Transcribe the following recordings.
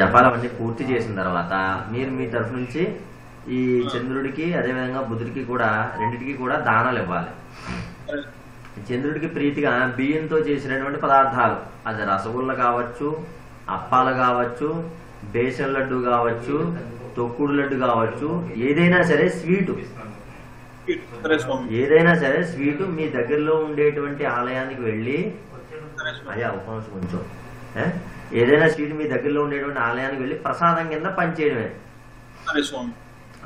జపాలు అవన్నీ పూర్తి చేసిన తర్వాత మీరు మీ తరఫు నుంచి ఈ చంద్రుడికి అదేవిధంగా బుధుడికి కూడా రెండిటికి కూడా దానాలు ఇవ్వాలి. చంద్రుడికి ప్రీతిగా బియ్యంతో చేసినటువంటి పదార్థాలు, అది రసగుల్ల కావచ్చు, అప్పాలు కావచ్చు, బేసన్ లడ్డు కావచ్చు, తొక్కుడు లడ్డు కావచ్చు, ఏదైనా సరే స్వీటు, ఏదైనా సరే స్వీటు మీ దగ్గరలో ఉండేటువంటి ఆలయానికి వెళ్ళి అయ్యా ఉపవాసం కొంచెం ఏదైనా స్వీట్ మీ దగ్గరలో ఉండేటువంటి ఆలయానికి వెళ్ళి ప్రసాదం కింద పనిచేయడమే.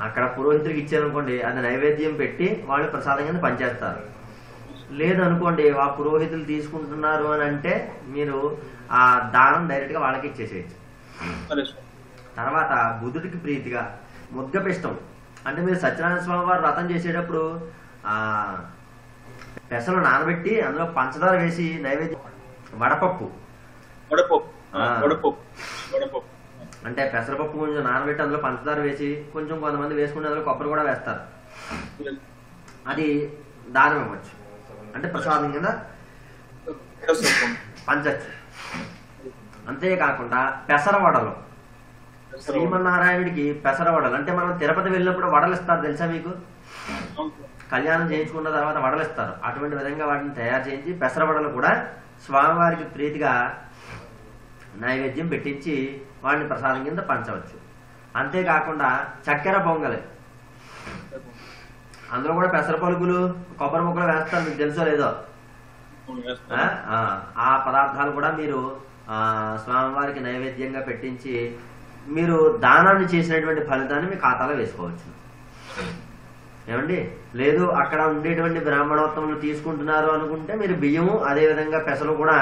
అక్కడ పురోహితుడికి ఇచ్చారనుకోండి, అది నైవేద్యం పెట్టి వాళ్ళు ప్రసాదం కింద పనిచేస్తారు. లేదనుకోండి ఆ పురోహితులు తీసుకుంటున్నారు అని అంటే మీరు ఆ దానం డైరెక్ట్ గా వాళ్ళకి ఇచ్చేసేయచ్చు. తర్వాత బుధుడికి ప్రీతిగా ముద్గపిష్టం, అంటే మీరు సత్యనారాయణ స్వామి వారు వ్రతం చేసేటప్పుడు ఆ పెసలు నానబెట్టి అందులో పంచదార వేసి నైవేద్యం, వడపప్పు అంటే పెసరపప్పు కొంచెం నానబెట్టి అందులో పంచదార వేసి కొంచెం కొంతమంది వేసుకుని అందులో కొబ్బరి కూడా వేస్తారు, అది దానం ఇవ్వచ్చు, అంటే ప్రసాదం కింద పంచచ్చు. అంతేకాకుండా పెసరవడలు, శ్రీమన్నారాయణుడికి పెసరవడలు అంటే మనం తిరుపతి వెళ్ళినప్పుడు వడలు ఇస్తారు తెలుసా మీకు, కళ్యాణం చేయించుకున్న తర్వాత వడలు ఇస్తారు, అటువంటి విధంగా వాటిని తయారు చేయించి పెసరవడలు కూడా స్వామివారికి ప్రీతిగా నైవేద్యం పెట్టించి వాడిని ప్రసాదం కింద పంచవచ్చు. అంతేకాకుండా చక్కెర పొంగలి, అందులో కూడా పెసర పలుకులు కొబ్బరి ముక్కలు వేస్తారు, మీకు తెలుసో లేదో. ఆ పదార్థాలు కూడా మీరు స్వామివారికి నైవేద్యంగా పెట్టించి మీరు దానాన్ని చేసినటువంటి ఫలితాన్ని మీ ఖాతాలో వేసుకోవచ్చు. ఏమండి, లేదు అక్కడ ఉండేటువంటి బ్రాహ్మణోత్తములు తీసుకుంటున్నారు అనుకుంటే మీరు బియ్యము అదేవిధంగా పెసలు కూడా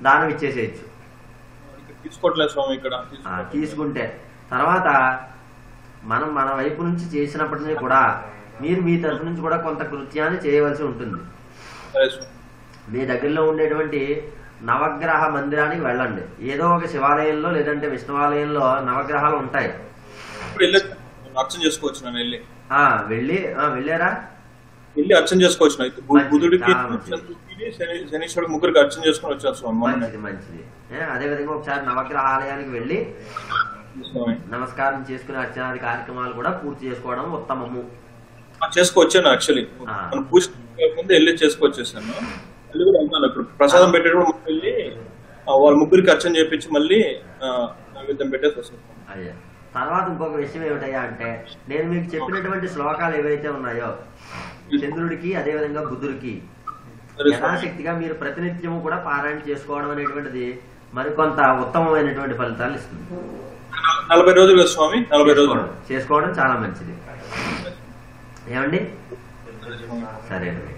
దానం ఇచ్చేసేయచ్చు. తీసుకుంటే తర్వాత మనం మన వైపు నుంచి చేసినప్పటికీ కూడా మీరు మీ తరఫు నుంచి కూడా కొంత కృత్యాన్ని చేయవలసి ఉంటుంది. మీ దగ్గరలో ఉండేటువంటి నవగ్రహ మందిరానికి వెళ్ళండి. ఏదో ఒక శివాలయంలో లేదంటే విష్ణువాలయంలో నవగ్రహాలు ఉంటాయి. అర్చన చేసుకోవచ్చు. వెళ్ళారా? వెళ్ళి అర్చన చేసుకోవచ్చు. బుధుడికి శనీశ్వరుడు ముగ్గురికి అర్చన చేసుకుని వచ్చారు. మంచిది. అదే విధంగా ఒకసారి నవగ్రహ ఆలయానికి వెళ్ళి నమస్కారం చేసుకునే అర్చనాది కార్యక్రమాలు కూడా పూర్తి చేసుకోవడం ఉత్తమము. చేసుకోవచ్చాను. యాక్చువల్లీ మనం పూజ ముందు వెళ్ళి చేసుకొచ్చేసాను. వెళ్ళి కూడా వెళ్తాను. ఇప్పుడు ప్రసాదం పెట్టేటప్పుడు వెళ్ళి వాళ్ళ ముగ్గురికి అర్చన చేపించి మళ్ళీ నైవేద్యం పెట్టేసి వస్తాను. అదే తర్వాత ఇంకొక విషయం ఏమిటయ్యా అంటే, నేను మీకు చెప్పినటువంటి శ్లోకాలు ఏవైతే ఉన్నాయో చంద్రుడికి అదేవిధంగా బుధుడికి యథాశక్తిగా మీరు ప్రతినిత్యము కూడా పారాయణ చేసుకోవడం అనేటువంటిది మరికొంత ఉత్తమమైనటువంటి ఫలితాలు ఇస్తుంది. 40 రోజులు స్వామి, 40 రోజులు చేసుకోవడం చాలా మంచిది. ఏమండి? సరే అండి.